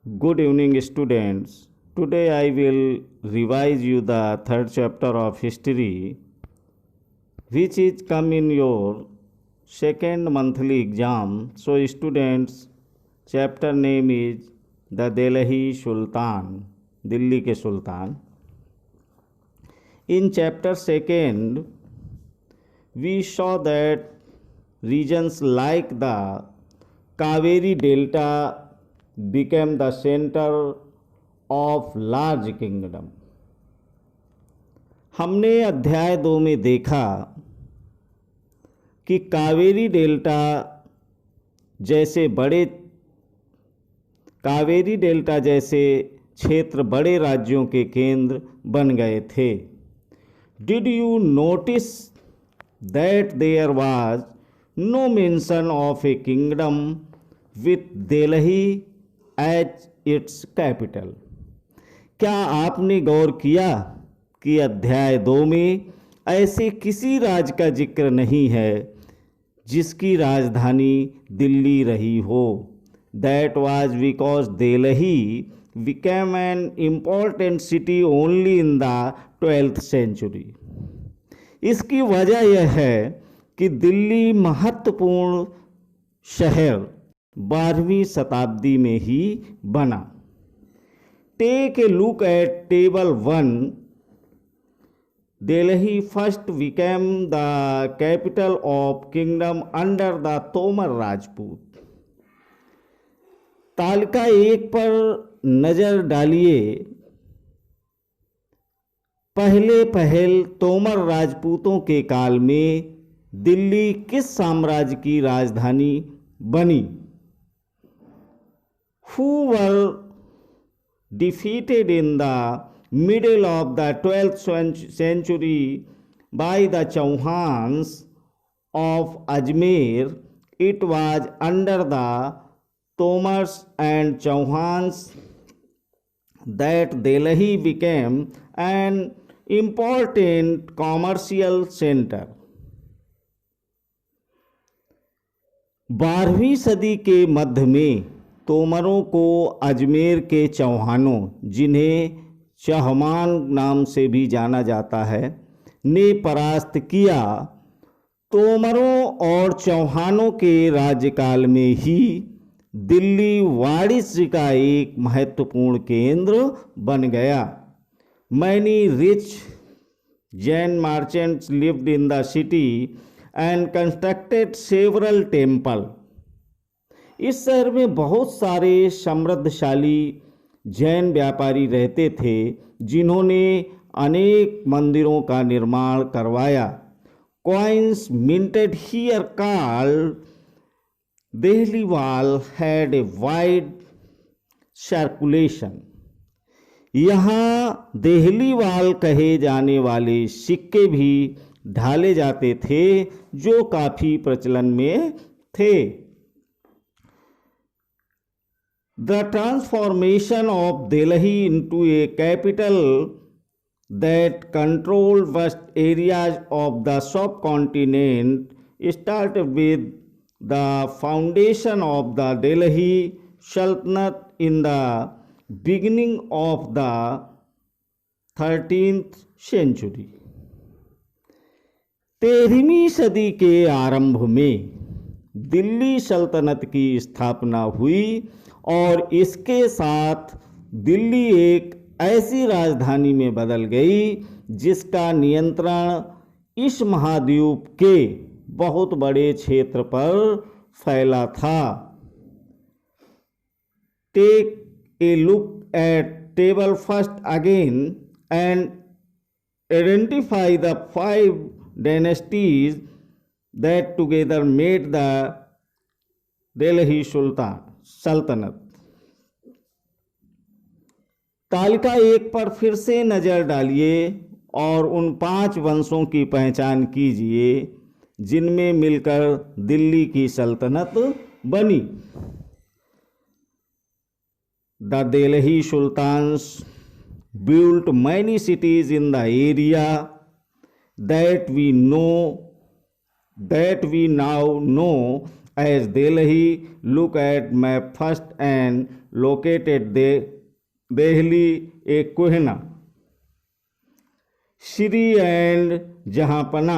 Good evening, students. Today I will revise you the third chapter of history, which is come in your second monthly exam. So, students, chapter name is the Delhi Sultan, Delhi ke Sultan. In chapter second, we saw that regions like the Kaveri Delta became the center of large kingdom. हमने अध्याय 2 में देखा कि Kaveri delta जैसे क्षेत्र बड़े राज्यों के केंद्र बन गए थे. Did you notice that there was no mention of a kingdom with Delhi as its capital? क्या आपने गौर किया कि अध्याय 2 में ऐसे किसी राज्य का जिक्र नहीं है जिसकी राजधानी दिल्ली रही हो. That was because Delhi became an important city only in the 12th century. इसकी वजह यह है कि दिल्ली महत्वपूर्ण शहर 12वीं शताब्दी में ही बना. Take a look at table 1. Delhi first became the capital of kingdom under the Tomar Rajput. तालिका 1 पर नजर डालिए. पहले तोमर राजपूतों के काल में दिल्ली किस साम्राज्य की राजधानी बनी? Who were defeated in the middle of the 12th century by the Chauhans of Ajmer? It was under the Tomars and Chauhans that Delhi became an important commercial center. 12वीं सदी के मध्य में तोमरों को अजमेर के चौहानों, जिन्हें चहमान नाम से भी जाना जाता है, ने परास्त किया. तोमरों और चौहानों के राज्यकाल में ही दिल्ली वाणिज्य का एक महत्वपूर्ण केंद्र बन गया. Many rich Jain merchants lived in the city and constructed several temples. इस शहर में बहुत सारे समृद्धशाली जैन व्यापारी रहते थे जिन्होंने अनेक मंदिरों का निर्माण करवाया. Coins minted here called Dehliwal had a wide circulation. यहाँ देहलीवाल कहे जाने वाले सिक्के भी ढाले जाते थे जो काफी प्रचलन में थे. The transformation of Delhi into a capital that controlled vast areas of the subcontinent started with the foundation of the Delhi Sultanate in the beginning of the 13th century. 13वीं सदी के आरंभ में दिल्ली सल्तनत की स्थापना हुई और इसके साथ दिल्ली एक ऐसी राजधानी में बदल गई जिसका नियंत्रण इस महाद्वीप के बहुत बड़े क्षेत्र पर फैला था. Take a look at table first again and identify the 5 dynasties that together made the Delhi Sultanate. तालिका 1 पर फिर से नजर डालिए और उन 5 वंशों की पहचान कीजिए जिनमें मिलकर दिल्ली की सल्तनत बनी. The Delhi Sultans built many cities in the area that we now know as Delhi. Look at map first and located Delhi a Kohina. Siri and Jahanpanah,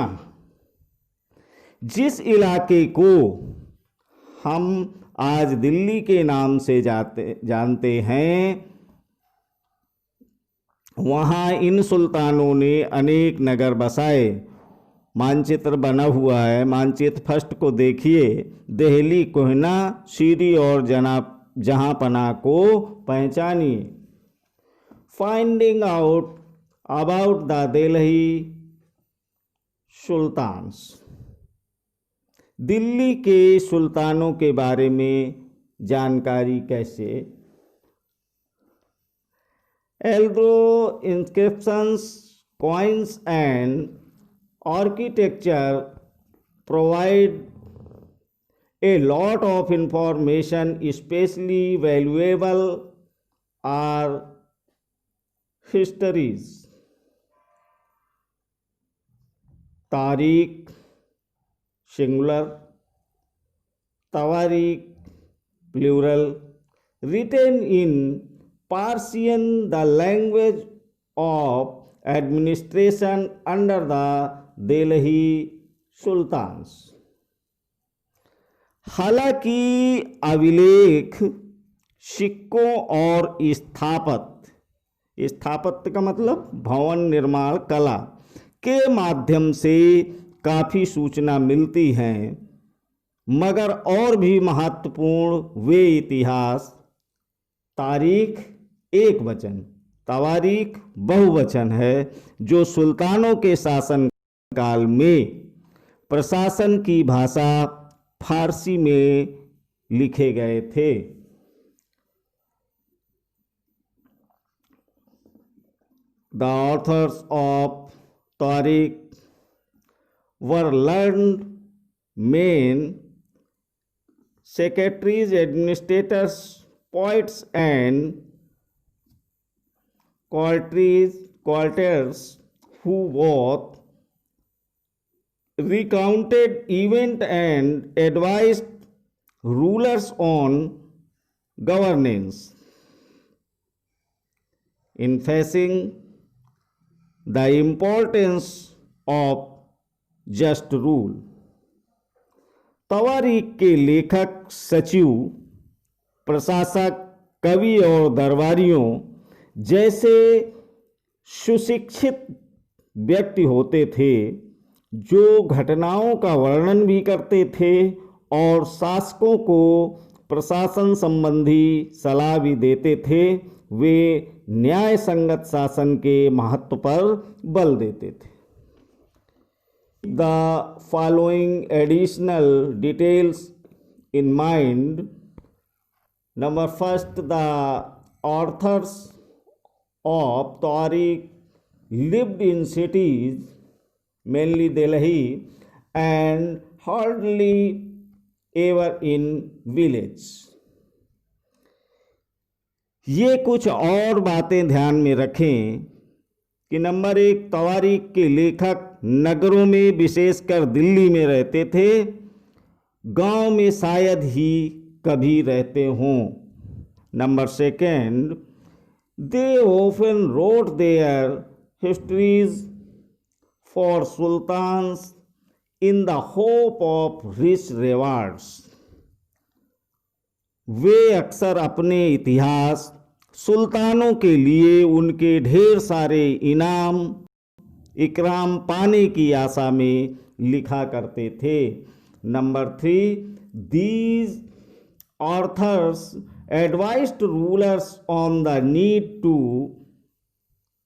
जिस इलाके को हम आज दिल्ली के नाम से जानते हैं, वहाँ इन सुल्तानों ने अनेक नगर बसाए। मानचित्र बना हुआ है, मानचित्र फर्स्ट को देखिए। दिल्ली, कोहिना, शीरी और जहांपना को पहचानिए। Finding out about the Delhi sultans, Delhi के सुल्तानों के बारे में जानकारी कैसे? Although inscriptions, coins and architecture provide a lot of information, especially valuable are histories. तारीख सिंगुलर, तवारीख plural, written in Persian, the language of administration under the Delhi Sultans. हालांकि अभिलेख, सिक्कों और स्थापत्य का मतलब भवन निर्माण कला के माध्यम से काफ़ी सूचना मिलती हैं, मगर और भी महत्वपूर्ण वे इतिहास, तारीख एक वचन, तवारीख बहुवचन है, जो सुल्तानों के शासन काल में प्रशासन की भाषा फारसी में लिखे गए थे। The authors of Tariq were learned men, secretaries, administrators, poets and courtiers who both recounted events and advised rulers on governance. In facing the importance of just rule, तवारीख के लेखक, सचिव, प्रशासक, कवि और दरबारियों जैसे सुशिक्षित व्यक्ति होते थे, जो घटनाओं का वर्णन भी करते थे और शासकों को प्रशासन संबंधी सलाह भी देते थे। वे न्याय संगत शासन के महत्व पर बल देते थे। The following additional details in mind. Number first, the authors of Tariq lived in cities, mainly Delhi, and hardly ever in village. ये कुछ और बातें ध्यान में रखें कि नंबर एक, तवारीख के लेखक नगरों में, विशेषकर दिल्ली में रहते थे, गांव में शायद ही कभी रहते हों। Number second, they often wrote their histories for sultans in the hope of rich rewards. वे अक्सर अपने इतिहास सुल्तानों के लिए उनके ढेर सारे इनाम इकराम पाने की आशा में लिखा करते थे। Number three, these authors advised rulers on the need to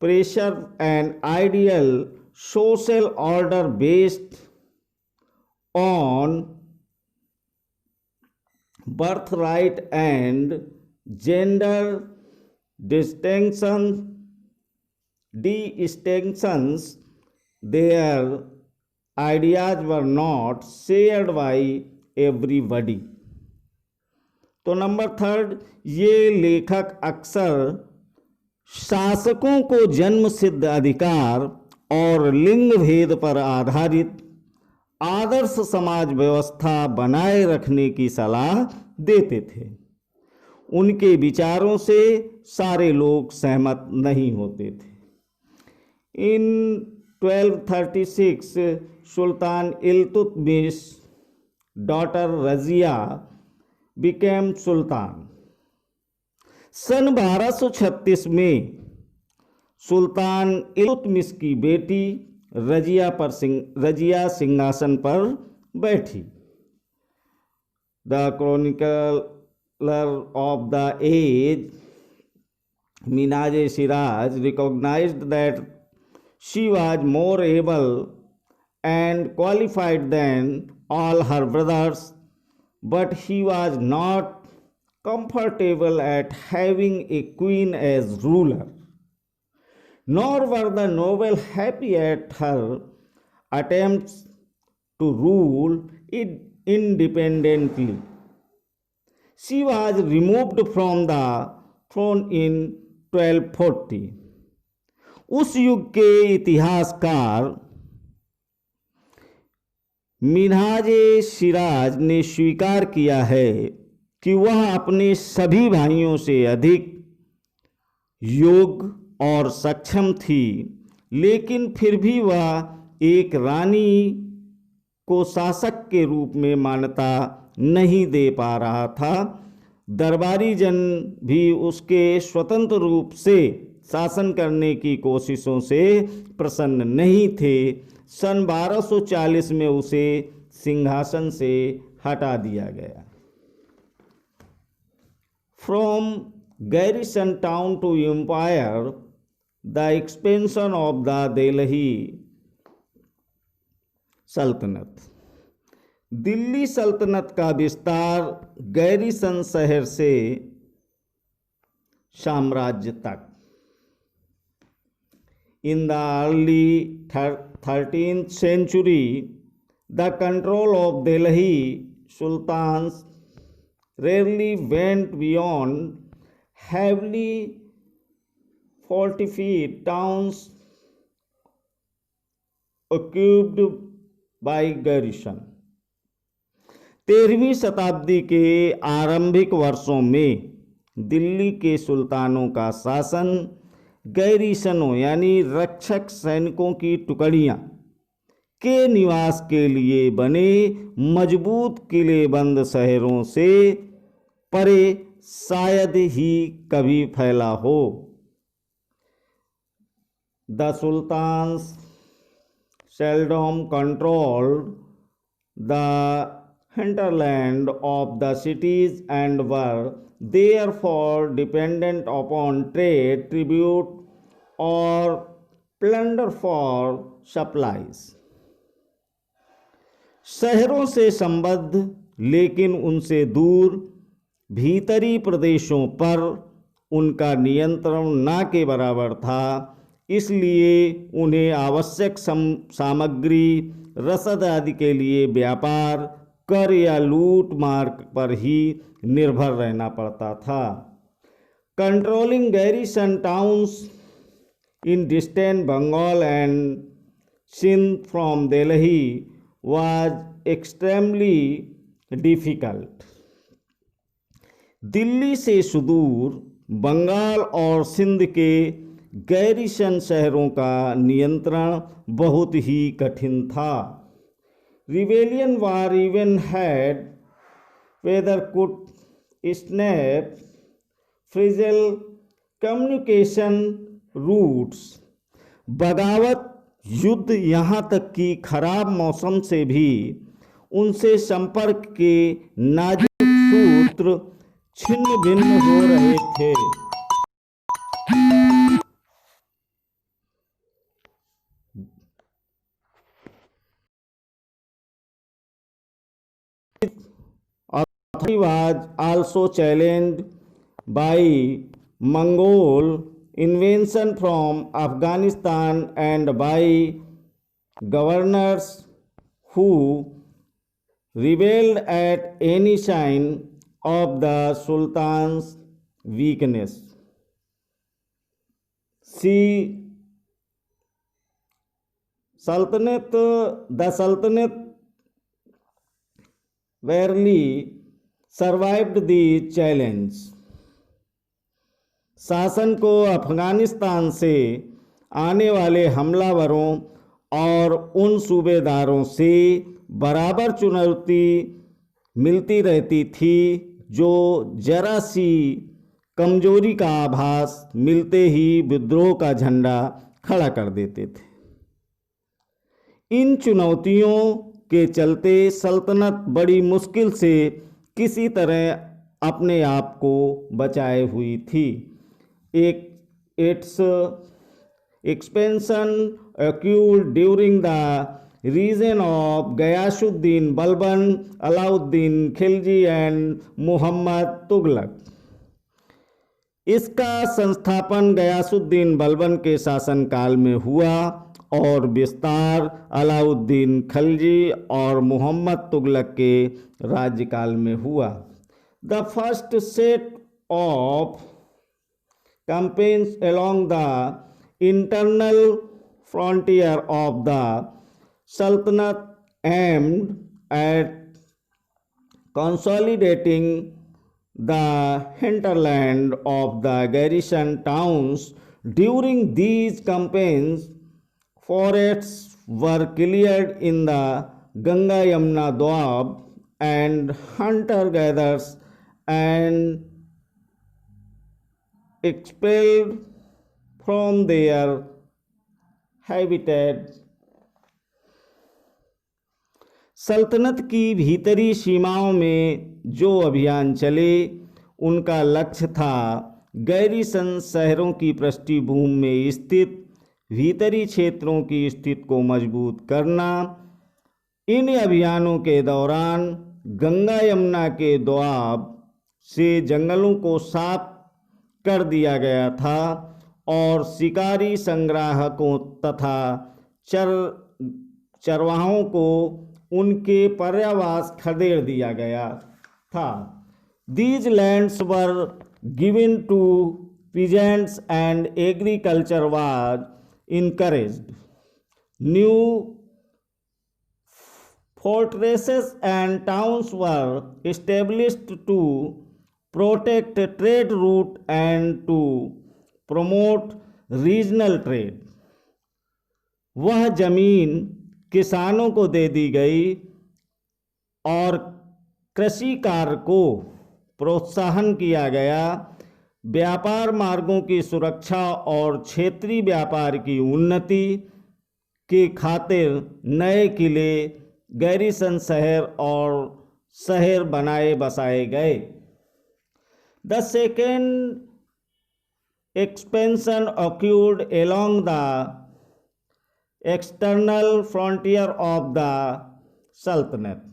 preserve an ideal social order based on birthright and gender distinctions. Their ideas were not shared by everybody. तो नंबर थर्ड, ये लेखक अक्सर शासकों को जन्म सिद्ध अधिकार और लिंग भेद पर आधारित आदर्श समाज व्यवस्था बनाए रखने की सलाह देते थे। उनके विचारों से सारे लोग सहमत नहीं होते थे। इन 1236 सुल्तान इल्तुतमिश डॉटर रजिया बिकेम सुल्तान। सन 1236 में सुल्तान इल्तुतमिश की बेटी रजिया सिंहासन पर बैठी। The chronicler of the age Minhaj-e-Shiraz recognized that she was more able and qualified than all her brothers, but he was not comfortable at having a queen as ruler, nor were the noble happy at her attempts to rule it independently. She was removed from the throne in 1240। उस युग के इतिहासकार मिन्हाज-ए-शिराज ने स्वीकार किया है कि वह अपने सभी भाइयों से अधिक योग्य और सक्षम थी, लेकिन फिर भी वह एक रानी को शासक के रूप में मान्यता नहीं दे पा रहा था। दरबारी जन भी उसके स्वतंत्र रूप से शासन करने की कोशिशों से प्रसन्न नहीं थे। सन 1240 में उसे सिंहासन से हटा दिया गया। From garrison town to empire, the expansion of the Delhi sultanate. Delhi सल्तनत का विस्तार गैरिसन शहर से साम्राज्य तक। In the early 13th century, the control of Delhi sultans rarely went beyond heavily fortified towns occupied by garrison। 13वीं शताब्दी के आरंभिक वर्षों में दिल्ली के सुल्तानों का शासन गैरिसनों यानी रक्षक सैनिकों की टुकड़ियां के निवास के लिए बने मजबूत किलेबंद शहरों से परे शायद ही कभी फैला हो। The sultans seldom controlled the hinterland of the cities and were therefore dependent upon trade, tribute, or plunder for supplies। शहरों से संबद्ध लेकिन उनसे दूर भीतरी प्रदेशों पर उनका नियंत्रण ना के बराबर था, इसलिए उन्हें आवश्यक सामग्री रसद आदि के लिए व्यापार, कर या लूट मार पर ही निर्भर रहना पड़ता था। Controlling garrison towns in distant Bengal and Sindh from Delhi was extremely difficult. Delhi से सुदूर बंगाल और सिंध के गैरिसन शहरों का नियंत्रण बहुत ही कठिन था। Rebellion war even bad weather could snap fragile communication routes. बगावत, युद्ध, यहाँ तक कि खराब मौसम से भी उनसे संपर्क के नाजुक सूत्र छिन्न भिन्न हो रहे थे। Authority was also challenged by Mongol invasion from Afghanistan and by governors who rebelled at any sign of the Sultan's weakness। The Sultanate barely survived the challenge. शासन को अफगानिस्तान से आने वाले हमलावरों और उन सूबेदारों से बराबर चुनौती मिलती रहती थी जो जरा सी कमजोरी का आभास मिलते ही विद्रोह का झंडा खड़ा कर देते थे। इन चुनौतियों के चलते सल्तनत बड़ी मुश्किल से किसी तरह अपने आप को बचाए हुई थी। Its expansion occurred during the reign of Ghiyasuddin Balban, Alauddin Khilji and Muhammad Tughlaq। इसका संस्थापन गयासुद्दीन बलबन के शासनकाल में हुआ और विस्तार अलाउद्दीन खिलजी और मोहम्मद तुगलक के राज्यकाल में हुआ। The first set of campaigns along the internal frontier of the Sultanate aimed at consolidating the hinterland of the garrison towns. During these campaigns, forests were cleared in the Ganga Yamuna Doab and hunter-gatherers and expelled from their habitat। सल्तनत की भीतरी सीमाओं में जो अभियान चले उनका लक्ष्य था गैरीसन शहरों की पृष्ठभूमि में स्थित भीतरी क्षेत्रों की स्थिति को मजबूत करना। इन अभियानों के दौरान गंगा यमुना के दोआब से जंगलों को साफ कर दिया गया था और शिकारी संग्राहकों तथा चरवाहों को उनके पर्यावास खदेड़ दिया गया था। These lands were given to peasants and agriculture was encouraged। New fortresses and towns were established to protect trade route and to promote regional trade। वह जमीन किसानों को दे दी गई और कृषि कार्य को प्रोत्साहन किया गया। व्यापार मार्गों की सुरक्षा और क्षेत्रीय व्यापार की उन्नति के खातिर नए किले, गैरीसन शहर और शहर बनाए बसाए गए। The second expansion occurred along the external frontier of the Sultanate।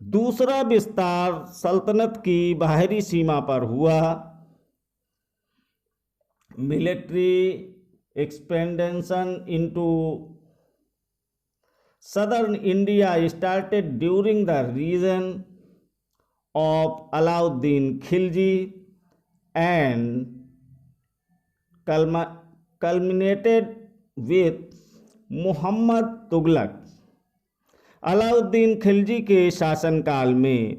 दूसरा विस्तार सल्तनत की बाहरी सीमा पर हुआ। Military expansion into southern India started during the reign of Alauddin Khilji and culminated with Muhammad Tughlaq। Alauddin Khilji के शासनकाल में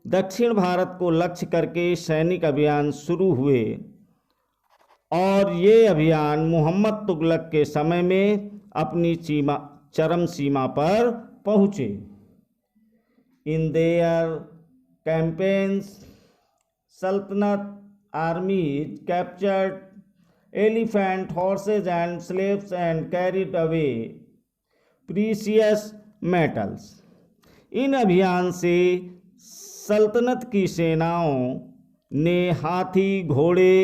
दक्षिण भारत को लक्ष्य करके सैनिक अभियान शुरू हुए और ये अभियान मोहम्मद तुगलक के समय में अपनी चरम सीमा पर पहुँचे। In their campaigns, Sultanate armies captured elephant, horses and slaves and carried away precious metals। इन अभियान से सल्तनत की सेनाओं ने हाथी, घोड़े,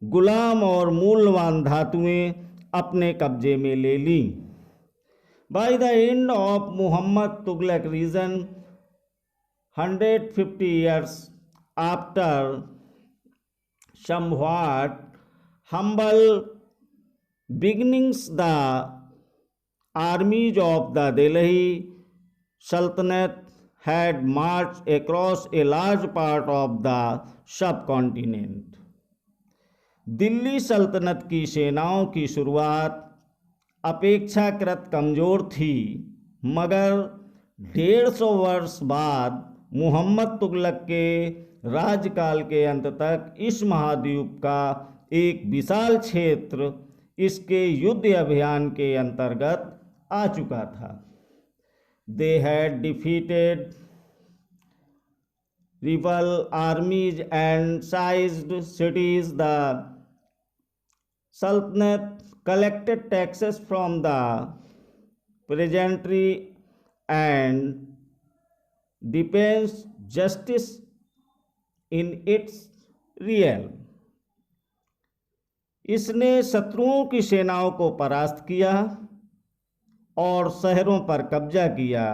गुलाम और मूल्यवान धातुएं अपने कब्जे में ले ली। By the end of Muhammad Tughlaq reign, 150 years after somewhat humble beginnings, the armies of the Delhi Sultanate had marched across a large part of the subcontinent। Delhi सल्तनत की सेनाओं की शुरुआत अपेक्षाकृत कमज़ोर थी, मगर 150 वर्ष बाद मोहम्मद तुगलक के राज्यकाल के अंत तक इस महाद्वीप का एक विशाल क्षेत्र इसके युद्ध अभियान के अंतर्गत आ चुका था। They had defeated rival armies and seized cities. The Sultanate collected taxes from the peasantry and dispensed justice in its realm. इसने शत्रुओं की सेनाओं को परास्त किया और शहरों पर कब्जा किया।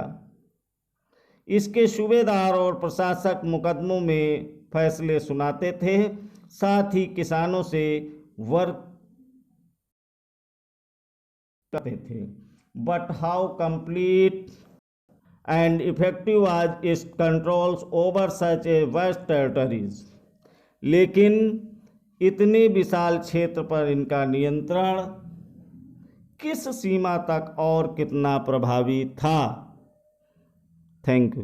इसके सूबेदार और प्रशासक मुकदमों में फैसले सुनाते थे, साथ ही किसानों से वर्क करते थे। But how complete and effective was it's controls over such a vast territories. लेकिन इतने विशाल क्षेत्र पर इनका नियंत्रण किस सीमा तक और कितना प्रभावी था? Thank you.